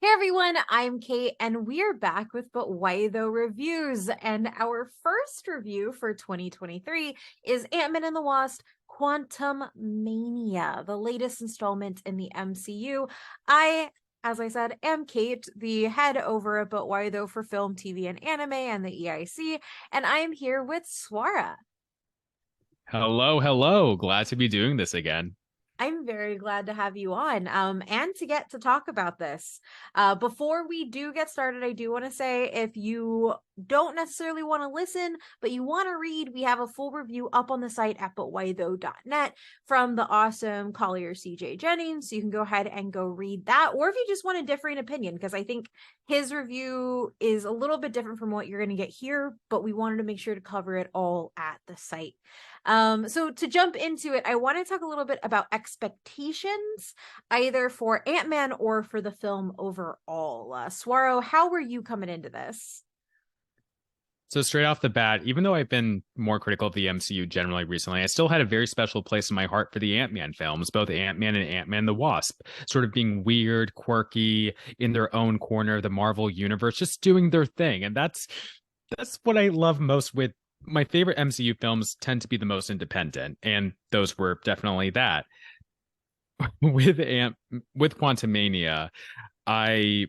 Hey everyone, I'm Kate, and we're back with But Why Though reviews. And our first review for 2023 is Ant-Man and the Wasp: Quantumania, the latest installment in the MCU. As I said, am Kate, the head over at But Why Though for film, TV, and anime, and the EIC, and I am here with Swara. Hello, hello. Glad to be doing this again. I'm very glad to have you on and to get to talk about this. Before we do get started, I do want to say if you don't necessarily want to listen, but you want to read, we have a full review up on the site at butwhythough.net from the awesome Collier CJ Jennings. So you can go ahead and go read that. Or if you just want a differing opinion, because I think his review is a little bit different from what you're going to get here, but we wanted to make sure to cover it all at the site. So to jump into it, I want to talk a little bit about expectations, either for Ant-Man or for the film overall. Swaro, how were you coming into this? So straight off the bat, even though I've been more critical of the MCU generally recently, I still had a very special place in my heart for the Ant-Man films, both Ant-Man and Ant-Man the Wasp, sort of being weird, quirky, in their own corner of the Marvel universe, just doing their thing. And that's what I love most with my favorite MCU films tend to be the most independent, and those were definitely that. With with Quantumania, I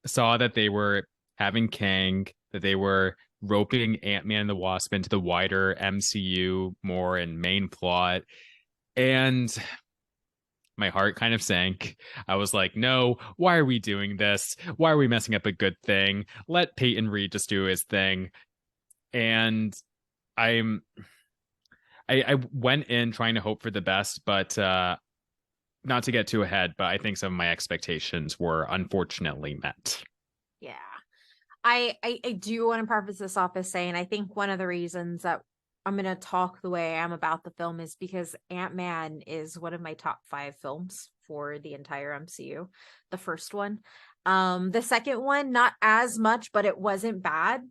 saw that they were having Kang, that they were roping Ant-Man and the Wasp into the wider MCU more and main plot. And my heart kind of sank. I was like, no, why are we doing this? Why are we messing up a good thing? Let Peyton Reed just do his thing. And I'm I went in trying to hope for the best, but not to get too ahead, but I think some of my expectations were unfortunately met. Yeah. I do want to preface this off as saying I think one of the reasons that I'm going to talk the way I am about the film is because Ant-Man is one of my top 5 films for the entire MCU. The first one. The second one, not as much, but it wasn't bad.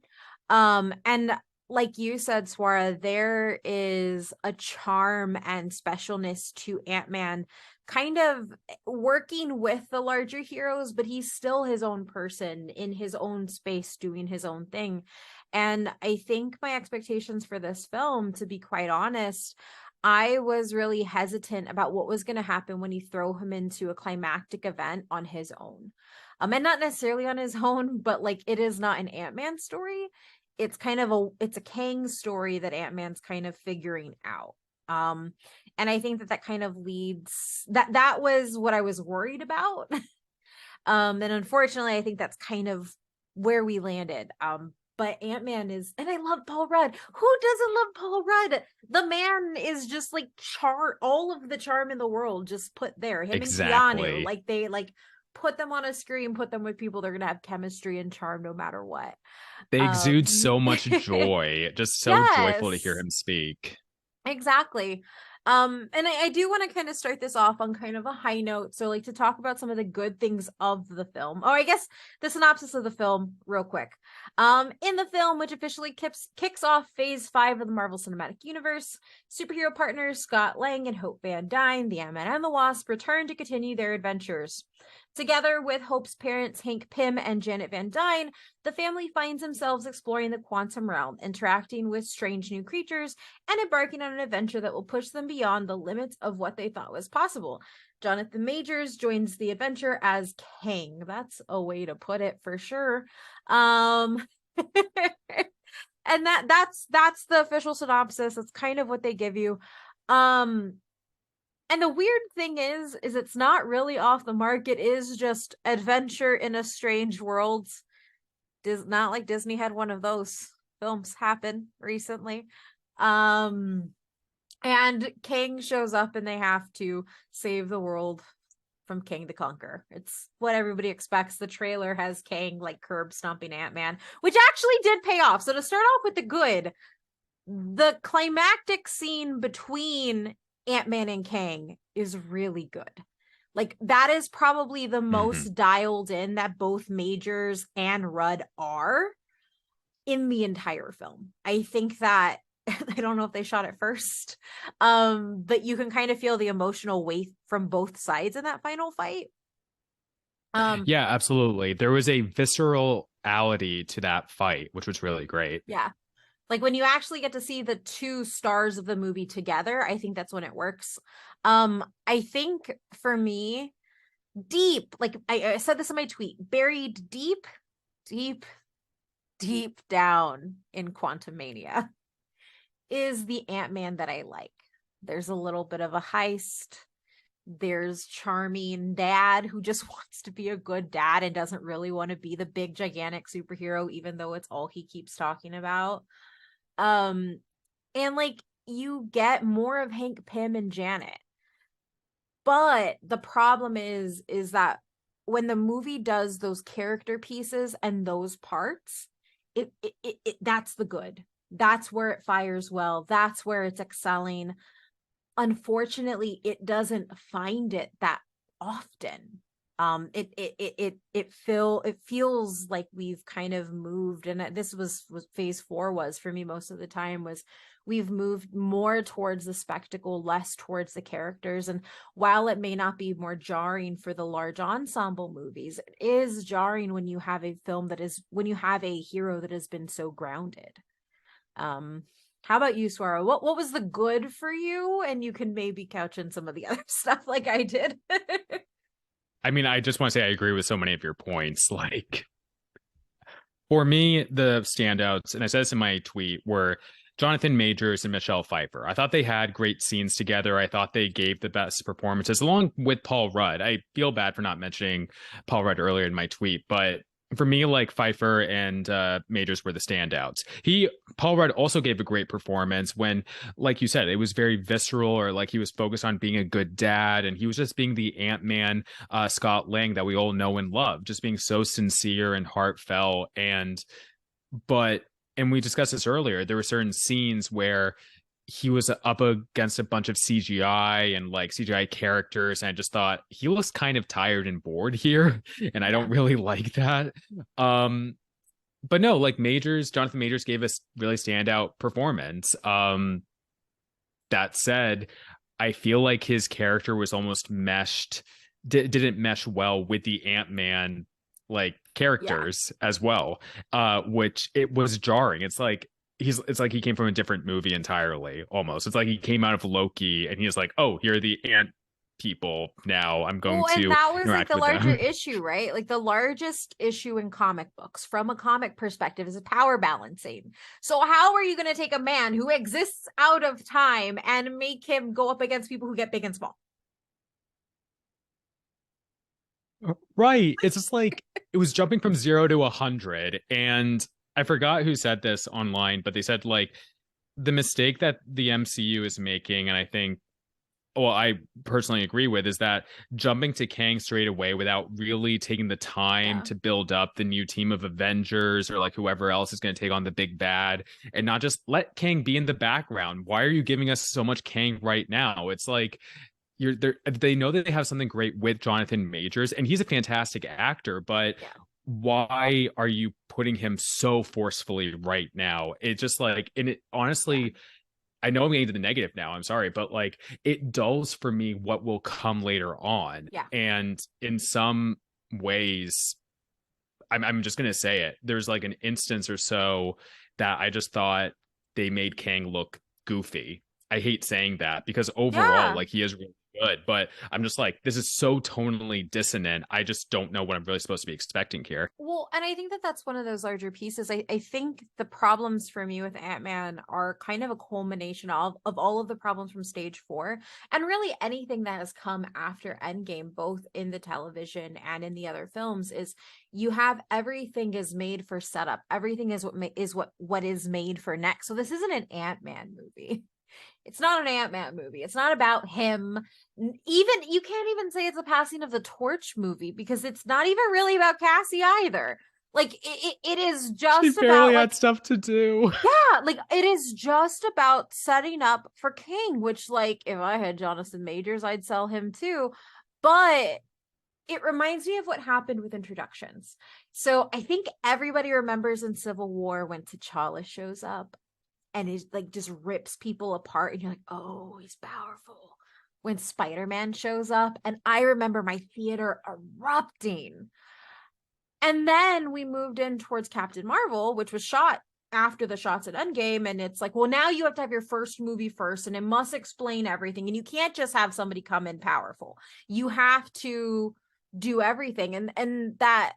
And like you said, Swara, there is a charm and specialness to Ant-Man kind of working with the larger heroes, but he's still his own person in his own space doing his own thing. And I think my expectations for this film, to be quite honest, I was really hesitant about what was going to happen when you throw him into a climactic event on his own. And not necessarily on his own, but like it is not an Ant-Man story. It's kind of it's a Kang story that Ant-Man's kind of figuring out. And I think that kind of leads that was what I was worried about. And unfortunately, I think that's kind of where we landed. But Ant-Man is, and I love Paul Rudd. Who doesn't love Paul Rudd? The man is just like all of the charm in the world just put there. Him and Keanu, Exactly. like they like put them on a screen, put them with people they're gonna have chemistry and charm no matter what. They exude so much Yes. joy. Just so joyful to hear him speak. Exactly. And I do want to kind of start this off on kind of a high note. So, like, to talk about some of the good things of the film. Oh, I guess the synopsis of the film, real quick. In the film, which officially kicks off phase 5 of the Marvel Cinematic Universe, superhero partners Scott Lang and Hope Van Dyne, the Ant-Man and the Wasp, return to continue their adventures. Together with Hope's parents, Hank Pym and Janet Van Dyne, the family finds themselves exploring the quantum realm, interacting with strange new creatures, and embarking on an adventure that will push them beyond the limits of what they thought was possible. Jonathan Majors joins the adventure as Kang. That's a way to put it for sure. Um and that's the official synopsis. That's kind of what they give you. Um and the weird thing is it's not really off the mark. It is just adventure in a strange world. Not like Disney had one of those films happen recently. Um, and Kang shows up and they have to save the world from Kang the Conqueror. It's what everybody expects. The trailer has Kang like curb stomping Ant-Man, which actually did pay off. So to start off with the good, the climactic scene between Ant-Man and Kang is really good. Like that is probably the Hmm. most dialed in that both Majors and Rudd are in the entire film. I think that I don't know if they shot it first. But you can kind of feel the emotional weight from both sides in that final fight. Um, Yeah, absolutely. There was a viscerality to that fight, which was really great. yeah. Like when you actually get to see the two stars of the movie together, I think that's when it works. I think for me, deep, like I said this in my tweet, buried deep, deep down in Quantumania is the Ant-Man that I like. There's a little bit of a heist. There's charming dad who just wants to be a good dad and doesn't really want to be the big gigantic superhero, even though it's all he keeps talking about. Um, and like you get more of Hank Pym and Janet. But the problem is that when the movie does those character pieces and those parts, that's the good. That's where it fires well. That's where it's excelling. Unfortunately, it doesn't find it that often. It feels like we've kind of moved, and this was phase 4 was for me most of the time, was we've moved more towards the spectacle, less towards the characters. And while it may not be more jarring for the large ensemble movies, it is jarring when you have a film that is when you have a hero that has been so grounded. um how about you, Swara? What was the good for you? And you can maybe couch in some of the other stuff like I did. I mean, I just want to say I agree with so many of your points. Like, for me, the standouts, and I said this in my tweet, were Jonathan Majors and Michelle Pfeiffer. I thought they had great scenes together. I thought they gave the best performances, along with Paul Rudd. I feel bad for not mentioning Paul Rudd earlier in my tweet, but for me, like Pfeiffer and Majors were the standouts. Paul Rudd also gave a great performance when, like you said, it was very visceral, or like he was focused on being a good dad, and he was just being the Ant-Man Scott Lang that we all know and love, just being so sincere and heartfelt. But and we discussed this earlier, there were certain scenes where he was up against a bunch of CGI and like CGI characters, and I just thought he looks kind of tired and bored here, and I Yeah. don't really like that. Um, but no, like Jonathan Majors gave us really standout performance. That said, I feel like his character was almost didn't mesh well with the Ant-Man like Yeah. characters as well, which it was jarring. It's like he came from a different movie entirely, almost. It's like he came out of Loki and he's like, oh, here are the ant people now. I'm going Well, and to that was like interact the with larger them. issue, right? Like the largest issue in comic books from a comic perspective is power balancing. So how are you going to take a man who exists out of time and make him go up against people who get big and small? Right. It's just like it was jumping from 0 to 100. And I forgot who said this online, but they said like the mistake that the MCU is making, and I think, well, I personally agree with, is that jumping to Kang straight away without really taking the time Yeah. to build up the new team of Avengers or like whoever else is going to take on the big bad, and not just let Kang be in the background. Why are you giving us so much Kang right now? It's like you're there. They know that they have something great with Jonathan Majors, and he's a fantastic actor, but Yeah. why are you putting him so forcefully right now? It just like, and it Yeah. honestly, I know I'm getting to the negative now. I'm sorry, but like it dulls for me what will come later on. Yeah. And in some ways, I'm just gonna say it. There's like an instance or so that I just thought they made Kang look goofy. I hate saying that because overall, Yeah. like he is really good, but I'm just like, this is so tonally dissonant. I just don't know what I'm really supposed to be expecting here. Well, and I think that that's one of those larger pieces. I think the problems for me with Ant-Man are kind of a culmination of all of the problems from stage 4, and really anything that has come after Endgame, both in the television and in the other films, is you have everything is made for setup. Everything is what is made for next. So this isn't an Ant-Man movie. It's not an Ant-Man movie. It's not about him. Even you can't even say it's a passing of the torch movie because it's not even really about Cassie either. Like it is She just about barely like had stuff to do. yeah, like it is just about setting up for King, which like if I had Jonathan Majors, I'd sell him too. But it reminds me of what happened with introductions. So I think everybody remembers in Civil War when T'Challa shows up and is like just rips people apart and you're like, oh, he's powerful, when Spider-Man shows up, and I remember my theater erupting. And then we moved in towards Captain Marvel, which was shot after the shots at Endgame. And it's like, well, now you have to have your first movie first, and it must explain everything. And you can't just have somebody come in powerful. You have to do everything. And that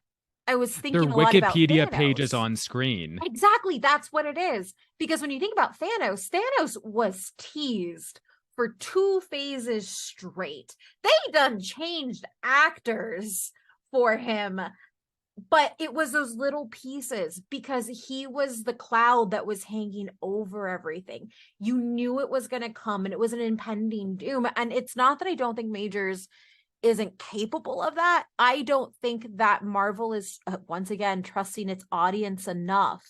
I was Their thinking a lot about Wikipedia pages Thanos. on screen. Exactly. That's what it is. Because when you think about Thanos, Thanos was teased for 2 phases straight. They done changed actors for him, but it was those little pieces because he was the cloud that was hanging over everything. You knew it was going to come, and it was an impending doom. And it's not that I don't think Majors isn't capable of that. I don't think that Marvel is, once again, trusting its audience enough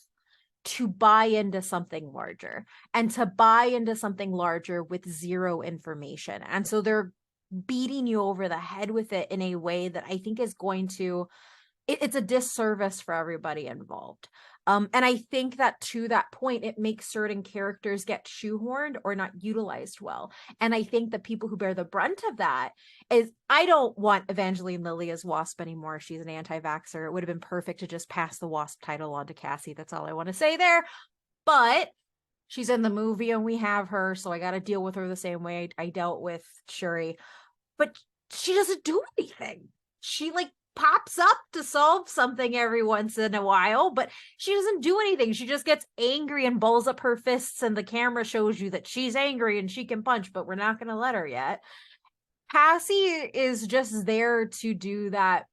to buy into something larger, and to buy into something larger with zero information. And so they're beating you over the head with it in a way that I think is going to, it's a disservice for everybody involved. And I think that to that point, it makes certain characters get shoehorned or not utilized well. And I think the people who bear the brunt of that is, I don't want Evangeline Lilly as Wasp anymore. She's an anti-vaxxer. It would have been perfect to just pass the Wasp title on to Cassie. That's all I want to say there. But she's in the movie and we have her, so I got to deal with her the same way I dealt with Shuri. But she doesn't do anything. She like pops up to solve something every once in a while, but she doesn't do anything. She just gets angry and balls up her fists, and the camera shows you that she's angry and she can punch, but we're not going to let her yet. Cassie is just there to do that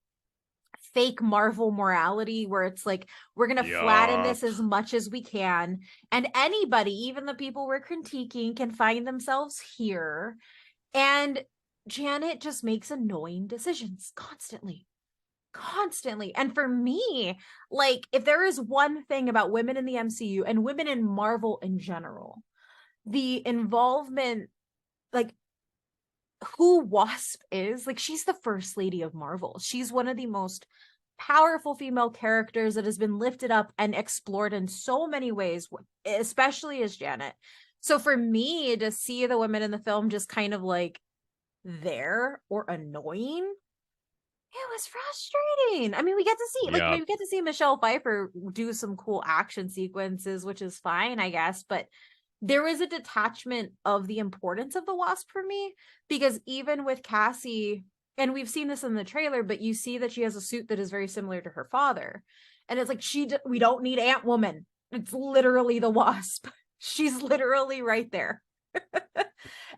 fake Marvel morality where it's like, we're going to flatten this as much as we can. And anybody, even the people we're critiquing, can find themselves here. And Janet just makes annoying decisions constantly. And for me, like, if there is one thing about women in the MCU and women in Marvel in general, the involvement, like, who Wasp is, like, she's the first lady of Marvel. She's one of the most powerful female characters that has been lifted up and explored in so many ways, especially as Janet. So for me to see the women in the film just kind of like there or annoying, it was frustrating. I mean, we get to see, like, Yeah. we get to see Michelle Pfeiffer do some cool action sequences, which is fine, I guess, but there was a detachment of the importance of the Wasp for me, because even with Cassie, and we've seen this in the trailer, but you see that she has a suit that is very similar to her father, and it's like, we don't need Ant Woman. It's literally the Wasp. She's literally right there.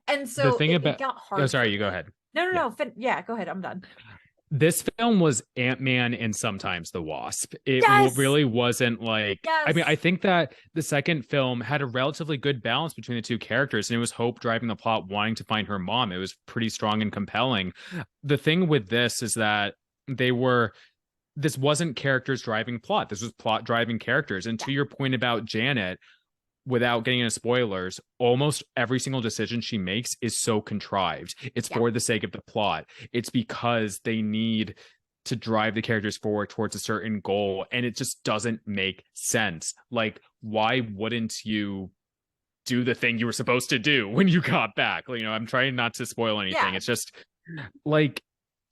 And The so thing it about, got oh, hard for sorry, you go me. ahead. No, Yeah. no. Yeah, go ahead. I'm done. This film was Ant-Man and sometimes the Wasp. It Yes. really wasn't like, I mean, I Yes. think that the second film had a relatively good balance between the two characters, and it was Hope driving the plot, wanting to find her mom. It was pretty strong and compelling. The thing with this is that they were, this wasn't characters driving plot. This was plot driving characters. And Yeah. to your point about Janet, without getting into spoilers, almost every single decision she makes is so contrived. It's Yeah. for the sake of the plot. It's because they need to drive the characters forward towards a certain goal, and it just doesn't make sense. Like, why wouldn't you do the thing you were supposed to do when you got back? You know, I'm trying not to spoil anything. Yeah. It's just like,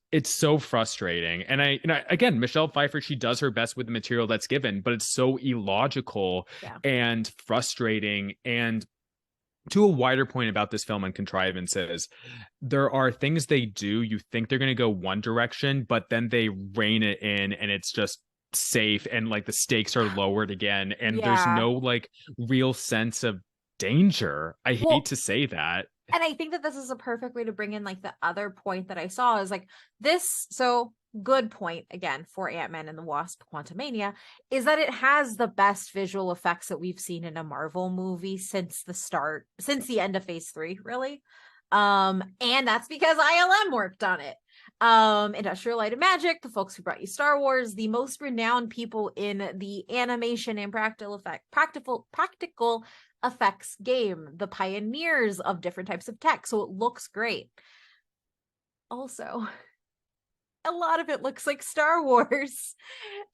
it's so frustrating. And again, Michelle Pfeiffer, she does her best with the material that's given, but it's so illogical Yeah. and frustrating. And to a wider point about this film and contrivances, there are things they do, you think they're going to go one direction, but then they rein it in and it's just safe, and like the stakes are lowered again, and there's Yeah. no like real sense of danger. I hate Well, to say that. and I think that this is a perfect way to bring in like the other point that I saw is like this. So good point again for Ant-Man and the Wasp: Quantumania is that it has the best visual effects that we've seen in a Marvel movie since the end of phase 3, really. And that's because ILM worked on it. Industrial Light and Magic, the folks who brought you Star Wars, the most renowned people in the animation and practical effects game, the pioneers of different types of tech. So it looks great. Also, a lot of it looks like Star Wars.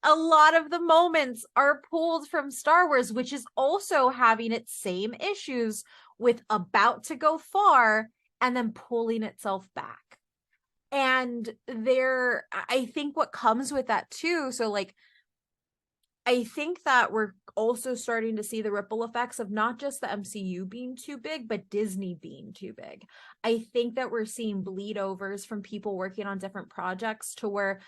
A lot of the moments are pulled from Star Wars, which is also having its same issues with about to go far and then pulling itself back. And there, I think what comes with that too, so like I think that we're also starting to see the ripple effects of not just the MCU being too big, but Disney being too big. I think that we're seeing bleed overs from people working on different projects to where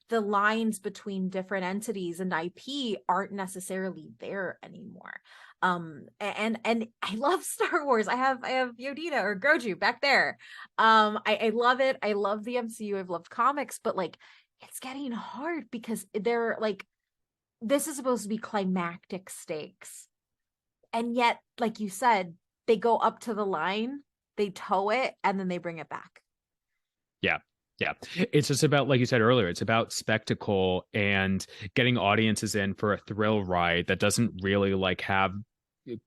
the lines between different entities and IP aren't necessarily there anymore. And I love Star Wars. I have Yodita or Grogu back there. I love it. I love the MCU. I've loved comics, but like it's getting hard because they're like, this is supposed to be climactic stakes. And yet, like you said, they go up to the line, they tow it, and then they bring it back. Yeah. Yeah. It's just about, like you said earlier, it's about spectacle and getting audiences in for a thrill ride that doesn't really like have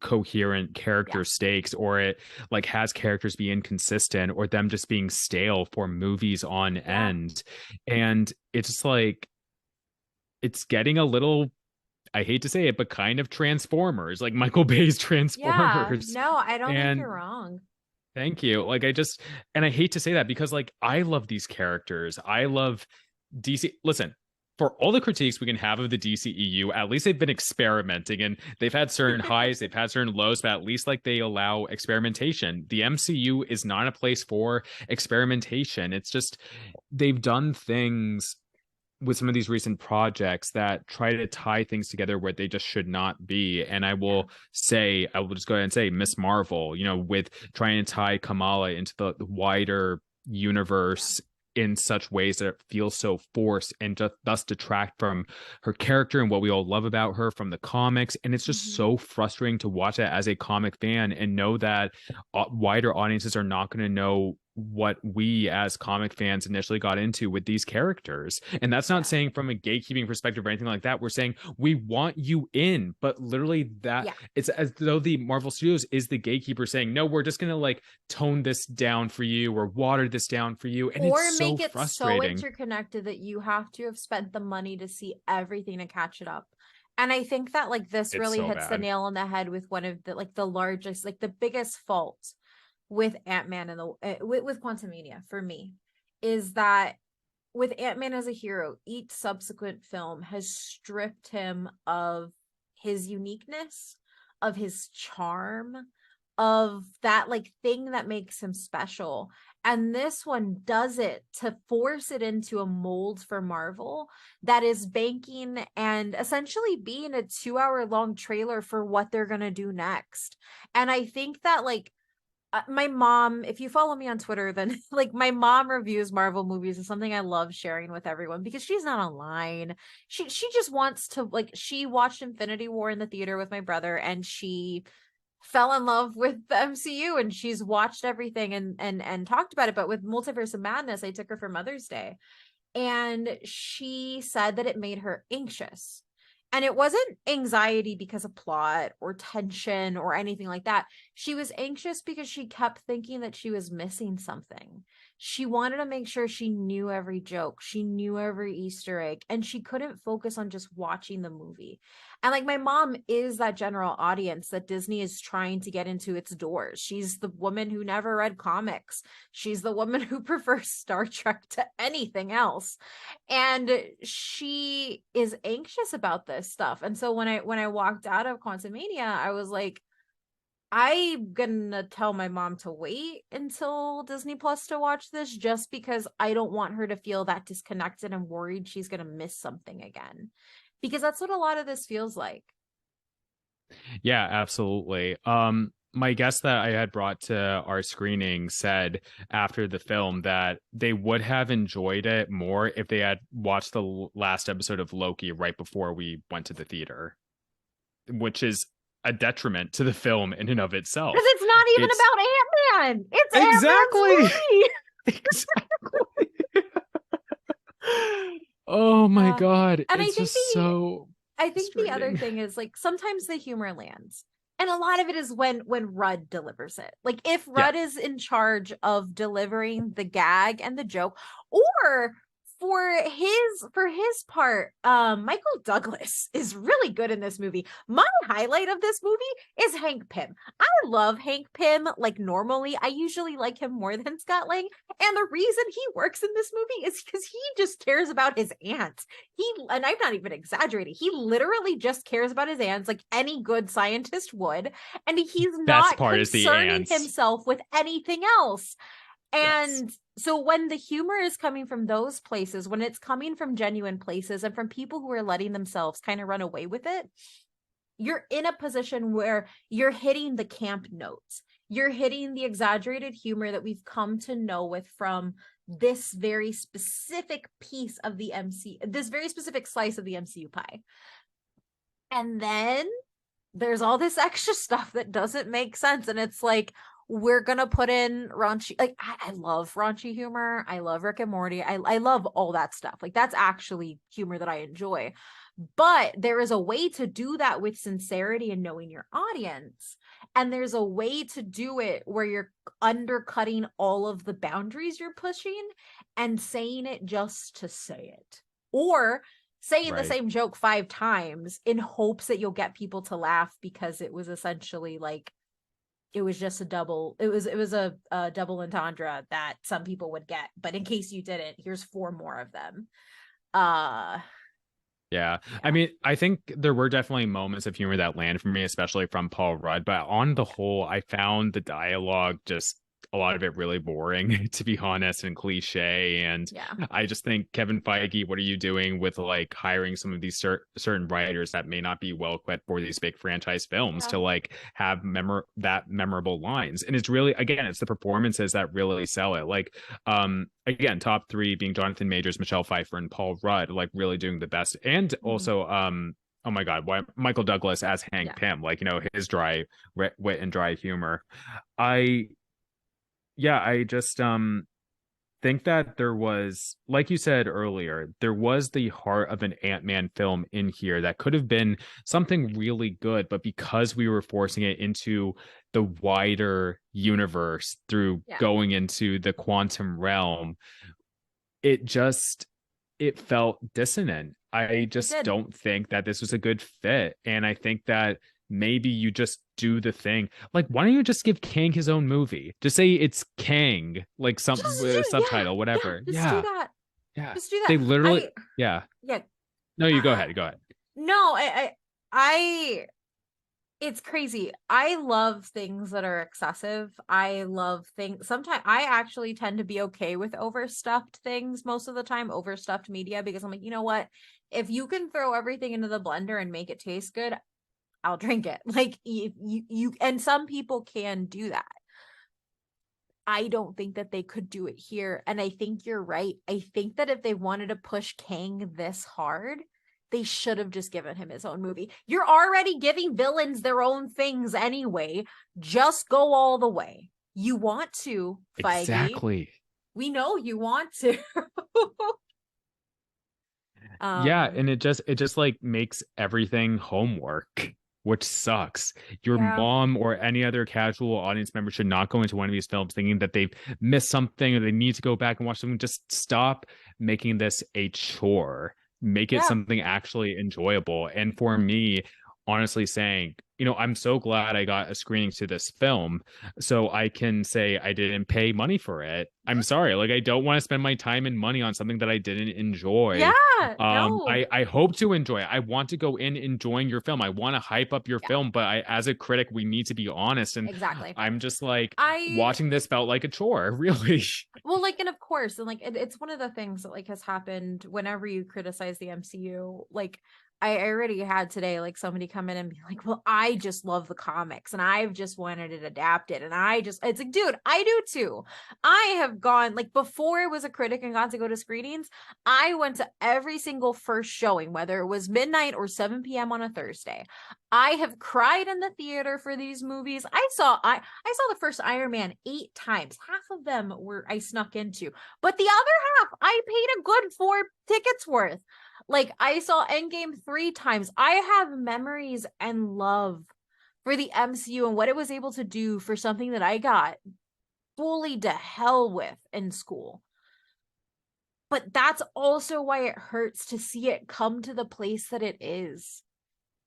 coherent character stakes, or it like has characters be inconsistent, or them just being stale for movies on end. And it's just like, it's getting a little, I hate to say it, but kind of Transformers, like Michael Bay's Yeah. Transformers. No, I don't think And you're wrong. thank you. Like I just, and I hate to say that because like I love these characters. I love DC. Listen, for all the critiques we can have of the DCEU, at least they've been experimenting, and they've had certain highs, they've had certain lows, but at least like they allow experimentation. The MCU is not a place for experimentation. It's just they've done things with some of these recent projects that try to tie things together where they just should not be. And I will say, I will just go ahead and say Miss Marvel, you know, with trying to tie Kamala into the wider universe in such ways that it feels so forced and just thus detract from her character and what we all love about her from the comics. And it's just so frustrating to watch that as a comic fan and know that wider audiences are not going to know what we as comic fans initially got into with these characters. And that's not saying from a gatekeeping perspective or anything like that. We're saying we want you in, but literally that it's as though the Marvel Studios is the gatekeeper saying, no, we're just going to like tone this down for you or water this down for you. And Or it's so make it so frustrating. interconnected that you have to have spent the money to see everything to catch it up. And I think that like this It's really so hits the bad. nail on the head with one of the like the largest, like the biggest fault with Ant-Man and the with Quantumania for me is that with Ant-Man as a hero, each subsequent film has stripped him of his uniqueness, of his charm, of that like thing that makes him special. And this one does it to force it into a mold for Marvel that is banking and essentially being a 2 hour long trailer for what they're going to do next. And I think that like my mom, if you follow me on Twitter, then like my mom reviews Marvel movies is something I love sharing with everyone because she's not online. She just wants to like she watched Infinity War in the theater with my brother and she fell in love with the MCU and she's watched everything and talked about it. But with Multiverse of Madness, I took her for Mother's Day and she said that it made her anxious. And it wasn't anxiety because of plot or tension or anything like that. She was anxious because she kept thinking that she was missing something. She wanted to make sure she knew every joke, she knew every Easter egg, and she couldn't focus on just watching the movie. And like my mom is that general audience that Disney is trying to get into its doors. She's the woman who never read comics. She's the woman who prefers Star Trek to anything else. And she is anxious about this stuff. And so when I walked out of Quantumania, I was like, I'm gonna tell my mom to wait until Disney Plus to watch this just because I don't want her to feel that disconnected and worried she's gonna miss something again. Because that's what a lot of this feels like. Yeah, absolutely. My guest that I had brought to our screening said after the film that they would have enjoyed it more if they had watched the last episode of Loki right before we went to the theater, which is a detriment to the film in and of Because itself. it's not even It's about Ant-Man. It's exactly, Ant-Man's exactly. Oh my movie. God, And it's just so I think the other frustrating. thing is like sometimes the humor lands. And a lot of it is when Rudd delivers it. Like if Yeah, Rudd is in charge of delivering the gag and the joke, or for his part, Michael Douglas is really good in this movie. My highlight of this movie is Hank Pym. I love Hank Pym. Like, normally I usually like him more than Scott Lang, and the reason he works in this movie is because he just cares about his ants. And I'm not even exaggerating, he literally just cares about his ants like any good scientist would, and he's Best not part is the concerning ants. himself with anything else. Yes. And so when the humor is coming from those places, when it's coming from genuine places and from people who are letting themselves kind of run away with it, you're in a position where you're hitting the camp notes. You're hitting the exaggerated humor that we've come to know with from this very specific piece of the this very specific slice of the MCU pie. And then there's all this extra stuff that doesn't make sense. And it's like, we're gonna put in raunchy, like I love raunchy humor. I love Rick and Morty. I love all that stuff. Like, that's actually humor that I enjoy. But there is a way to do that with sincerity and knowing your audience. And there's a way to do it where you're undercutting all of the boundaries you're pushing and saying it just to say it. Or saying the Right. same joke 5 times in hopes that you'll get people to laugh, because it was essentially like, it was just a double entendre that some people would get, but in case you didn't, here's 4 more of them. uh Yeah. I yeah. mean, I think there were definitely moments of humor that landed for me, especially from Paul Rudd. But on the whole, I found the dialogue just a lot of it really boring, to be honest, and cliche. And Yeah. I just think, Kevin Feige, what are you doing with like hiring some of these certain writers that may not be well equipped for these big franchise films Yeah. to like have memorable lines? And it's really, again, it's the performances that really sell it. Like, again, top 3 being Jonathan Majors, Michelle Pfeiffer, and Paul Rudd, like really doing the best. And Mhm. also oh my god, why Michael Douglas as Hank Yeah. Pym, like, his dry wit and dry humor. I Yeah, I just think that there was, like you said earlier, there was the heart of an Ant-Man film in here that could have been something really good, but because we were forcing it into the wider universe through Yeah. going into the quantum realm, it just it felt dissonant. I It just did. don't think that this was a good fit. And I think that maybe you just do the thing. Like, why don't you just give Kang his own movie? Just say it's Kang, like some Just do, yeah. subtitle, Yeah, whatever. just do Yeah. that. Yeah. Just do that. They literally, I yeah. Yeah. No, you go uh, ahead. Go ahead. no, I it's crazy. I love things that are excessive. I love things. Sometimes I actually tend to be okay with overstuffed things most of the time, overstuffed media, because I'm like, you know what? If you can throw everything into the blender and make it taste good, I'll drink it. Like, and some people can do that. I don't think that they could do it here. And I think you're right. I think that if they wanted to push Kang this hard, they should have just given him his own movie. You're already giving villains their own things anyway. Just go all the way. You want to, Feige. Exactly. We know you want to. Yeah, um, and it just like makes everything homework, which sucks. Your yeah. mom or any other casual audience member should not go into one of these films thinking that they've missed something or they need to go back and watch something. Just stop making this a chore. Make it Yeah. something actually enjoyable. And for me, honestly saying, I'm so glad I got a screening to this film so I can say I didn't pay money for it. I'm sorry. Like, I don't want to spend my time and money on something that I didn't enjoy. Yeah. No. I hope to enjoy it. I want to go in enjoying your film. I want to hype up your Yeah, film, but as a critic, we need to be honest. And exactly. I'm just like, I watching this felt like a chore, really. Well, like, and of course, and like it's one of the things that like has happened whenever you criticize the MCU. Like, I already had today like somebody come in and be like, well, I just love the comics and I've just wanted it adapted, and it's like, dude, I do too. I have gone, like, before I was a critic and got to go to screenings, I went to every single first showing, whether it was midnight or 7 p.m. on a Thursday. I have cried in the theater for these movies. I saw the first Iron Man 8 times. Half of them were I snuck into, but the other half I paid a good 4 tickets worth. Like, I saw Endgame 3 times. I have memories and love for the MCU and what it was able to do for something that I got bullied to hell with in school. But that's also why it hurts to see it come to the place that it is,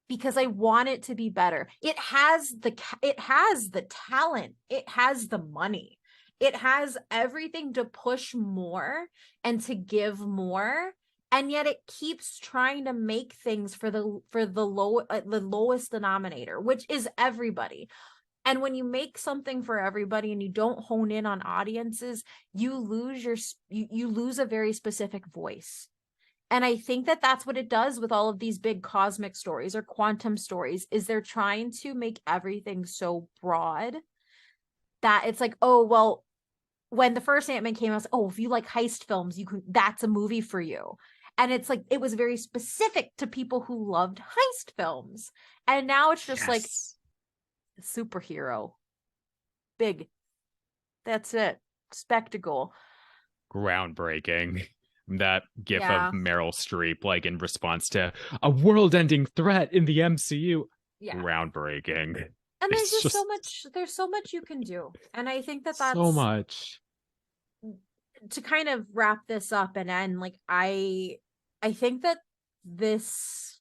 because I want it to be better. It has the talent, it has the money, it has everything to push more and to give more, and yet it keeps trying to make things for the lowest denominator, which is everybody. And when you make something for everybody and you don't hone in on audiences, you lose a very specific voice. And I think that that's what it does with all of these big cosmic stories or quantum stories, is they're trying to make everything so broad that it's like, oh, well, when the first Ant-Man came out, I was, oh, if you like heist films, that's a movie for you. And it's like, it was very specific to people who loved heist films. And now it's just like Yes. superhero, big. That's it. Spectacle. Groundbreaking. That gif of Yeah. Meryl Streep, like in response to a world-ending threat in the MCU. Yeah. Groundbreaking. And there's It's just just there's so much you can do. And I think that so that's, much. to kind of wrap this up and end, like I think that this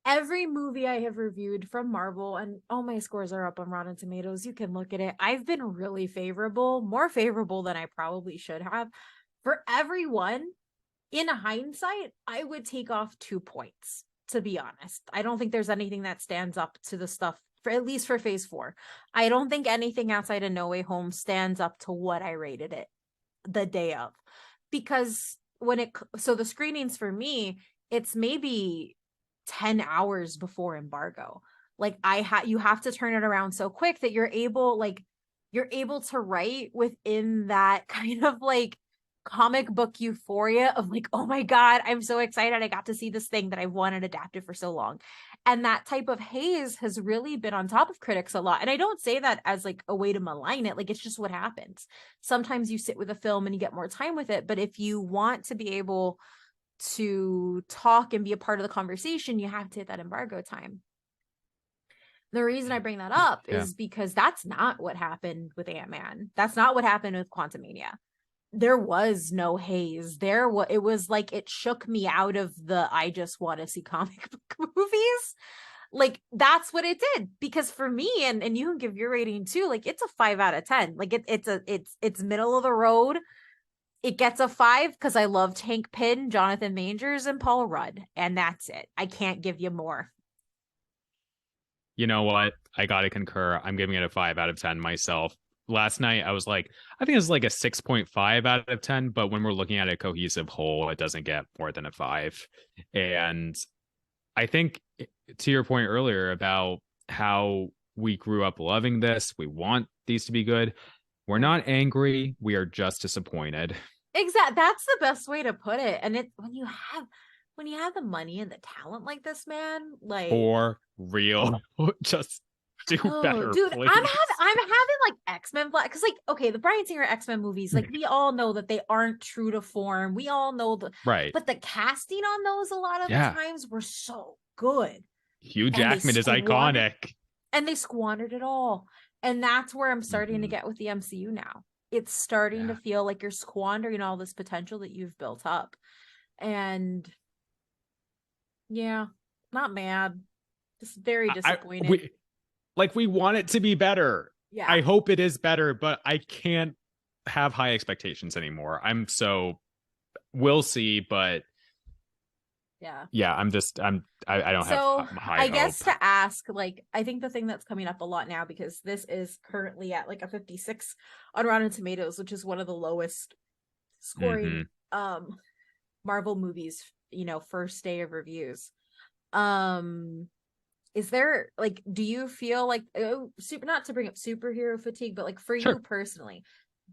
every movie I have reviewed from Marvel, and all my scores are up on Rotten Tomatoes, you can look at it, I've been really favorable, more favorable than I probably should have. For everyone, in hindsight, I would take off 2 points, to be honest. I don't think there's anything that stands up to the stuff, for at least for phase 4. I don't think anything outside of No Way Home stands up to what I rated it the day of. Because so the screenings for me, it's maybe 10 hours before embargo. Like you have to turn it around so quick that you're able to write within that kind of like comic book euphoria of like, oh my God, I'm so excited. I got to see this thing that I've wanted adapted for so long. And that type of haze has really been on top of critics a lot. And I don't say that as like a way to malign it. Like, it's just what happens. Sometimes you sit with a film and you get more time with it. But if you want to be able to talk and be a part of the conversation, you have to hit that embargo time. The reason I bring that up Yeah. is because that's not what happened with Ant-Man. That's not what happened with Quantumania. There was no haze. It was like it shook me out of the I just want to see comic book movies. Like, that's what it did. Because for me, and you can give your rating too, like, it's a 5 out of 10. Like, it's middle of the road. It gets a 5 because I loved Hank Pym, Jonathan Majors, and Paul Rudd, and that's it. I can't give you more. You know what? I gotta concur. I'm giving it a 5 out of 10 myself. Last night I was like, I think it's like a 6.5 out of 10, but when we're looking at a cohesive whole, it doesn't get more than a 5. And I think, to your point earlier about how we grew up loving this, we want these to be good. We're Yeah. not angry, we are just disappointed. Exactly. That's the best way to put it. And when you have the money and the talent like this, man, like, For real. Just do oh, better, dude, please. I'm having like X-Men because, like, okay, the Bryan Singer X-Men movies, like, we all know that they aren't true to form. We all know Right. but the casting on those a lot of the Yeah. times were so good. Hugh And Jackman is iconic. they squandered it all. And that's where I'm starting to Mhm. get with the MCU now. It's starting to Yeah. feel like you're squandering all this potential that you've built up. And yeah, not mad, just very disappointed. We want it to be better. Yeah. I hope it is better, but I can't have high expectations anymore. We'll see, but Yeah. yeah, I don't have So high I hope. guess to ask, like, I think the thing that's coming up a lot now, because this is currently at like a 56 on Rotten Tomatoes, which is one of the lowest scoring Marvel movies, first day of reviews. Is there, like, do you feel like, not to bring up superhero fatigue, but like for Sure. you personally,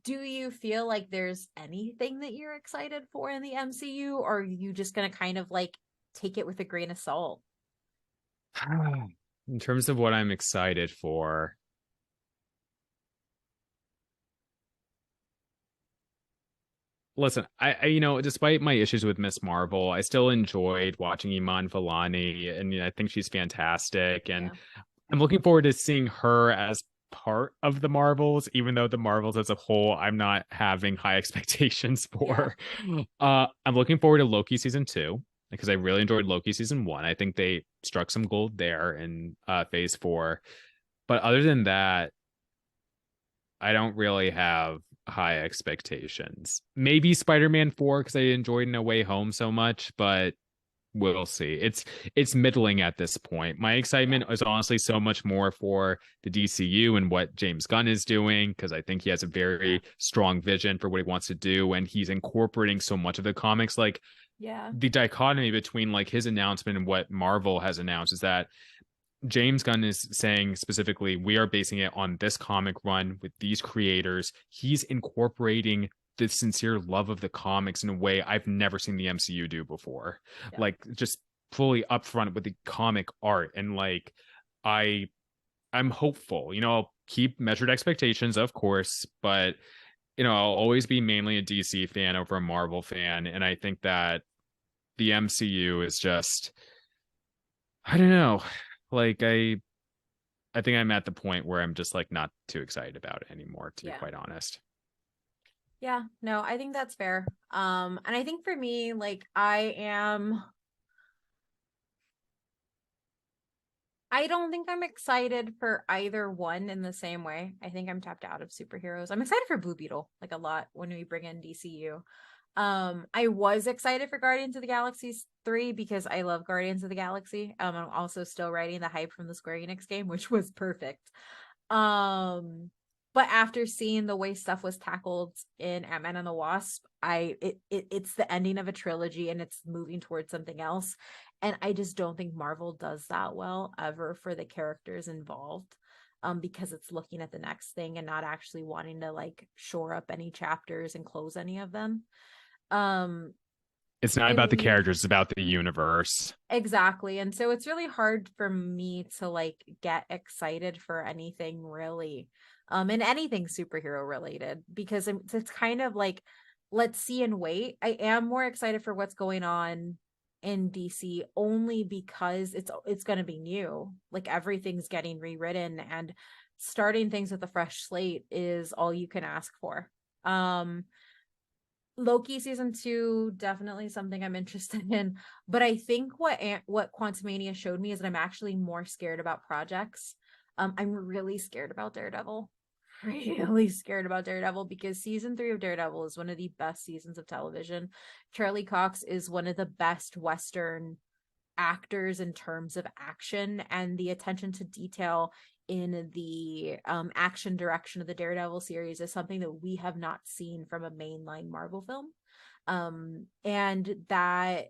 do you feel like there's anything that you're excited for in the MCU, or are you just gonna kind of like take it with a grain of salt? In terms of what I'm excited for, listen, despite my issues with Miss Marvel, I still enjoyed watching Iman Vellani, and I think she's fantastic. And Yeah. I'm looking forward to seeing her as part of the Marvels, even though the Marvels as a whole, I'm not having high expectations Yeah. for. I'm looking forward to Loki season 2 because I really enjoyed Loki season 1. I think they struck some gold there in phase 4. But other than that, I don't really have high expectations. Maybe Spider-Man 4 because I enjoyed No Way Home so much, but we'll see. It's middling at this point. My Yeah. excitement is honestly so much more for the DCU and what James Gunn is doing because I think he has a Yeah. very strong vision for what he wants to do and he's incorporating so much of the comics. Like Yeah. the dichotomy between like his announcement and what Marvel has announced is that James Gunn is saying specifically, we are basing it on this comic run with these creators. He's incorporating the sincere love of the comics in a way I've never seen the MCU do before. Yeah. Like just fully upfront with the comic art and like I I'm hopeful. I'll keep measured expectations, of course, but I'll always be mainly a DC fan over a Marvel fan and I think that the MCU is just I don't know. Like I think I'm at the point where I'm just like not too excited about it anymore, to be Yeah. quite honest. Yeah. No, I think that's fair. And I think for me, like I don't think I'm excited for either one in the same way. I think I'm tapped out of superheroes. I'm excited for Blue Beetle like a lot when we bring in DCU. I was excited for Guardians of the Galaxy 3 because I love Guardians of the Galaxy. I'm also still writing the hype from the Square Enix game, which was perfect. But after seeing the way stuff was tackled in Ant-Man and the Wasp, it's the ending of a trilogy and it's moving towards something else. And I just don't think Marvel does that well ever for the characters involved. Because it's looking at the next thing and not actually wanting to like shore up any chapters and close any of them. Um, It's not and about the we characters, it's about the universe. Exactly. And so it's really hard for me to like get excited for anything really. And anything superhero related because it's kind of like let's see and wait. I am more excited for what's going on in DC only because it's going to be new. Like everything's getting rewritten and starting things with a fresh slate is all you can ask for. Um Loki season 2 definitely something I'm interested in, but I think what Quantumania showed me is that I'm actually more scared about projects. I'm really scared about Daredevil. Really scared about Daredevil because season 3 of Daredevil is one of the best seasons of television. Charlie Cox is one of the best Western actors in terms of action and the attention to detail in the action direction of the Daredevil series is something that we have not seen from a mainline Marvel film. And that,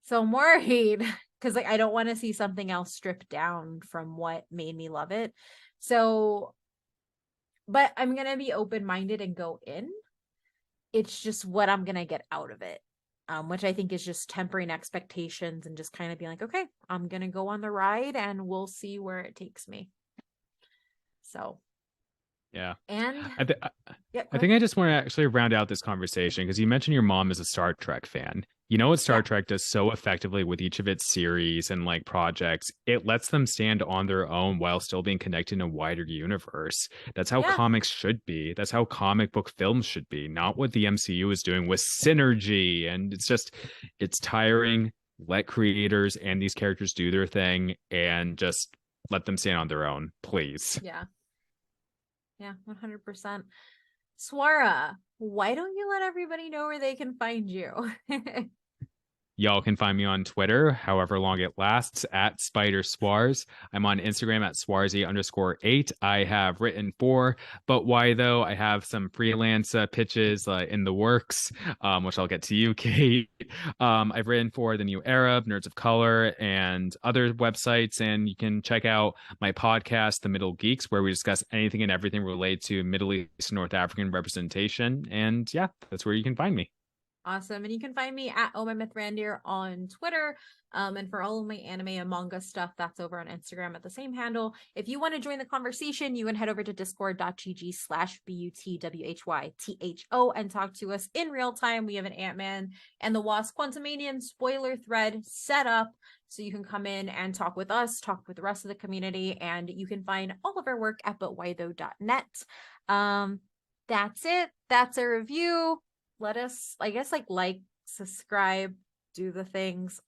so I'm worried because like I don't want to see something else stripped down from what made me love it. So, but I'm gonna be open minded and go in. It's just what I'm gonna get out of it. Which I think is just tempering expectations and just kind of being like, okay, I'm gonna go on the ride and we'll see where it takes me. So, Yeah. and I, th- yeah, I go ahead. think I just want to actually round out this conversation because you mentioned your mom is a Star Trek fan. You know what Star Yeah, Trek does so effectively with each of its series and like projects? It lets them stand on their own while still being connected in a wider universe. That's how yeah, comics should be. That's how comic book films should be, not what the MCU is doing with synergy. And it's tiring. Let creators and these characters do their thing and just let them stand on their own, please. yeah, yeah, 100%. Swara, why don't you let everybody know where they can find you? Y'all can find me on Twitter, however long it lasts, at Spider Swars. I'm on Instagram at Swarzy_8. I have written for But Why Though? I have some freelance pitches in the works, which I'll get to you, Kate. I've written for The New Arab, Nerds of Color, and other websites. And you can check out my podcast, The Middle Geeks, where we discuss anything and everything related to Middle East and North African representation. And yeah, that's where you can find me. Awesome. And you can find me at Oh My Myth Randir on Twitter. And for all of my anime and manga stuff, that's over on Instagram at the same handle. If you want to join the conversation, you can head over to discord.gg/BUTWHYTHO and talk to us in real time. We have an Ant-Man and the Wasp Quantumanian spoiler thread set up. So you can come in and talk with us, talk with the rest of the community, and you can find all of our work at butwhytho.net. That's it. That's a review. Let us, I guess, like, subscribe, do the things,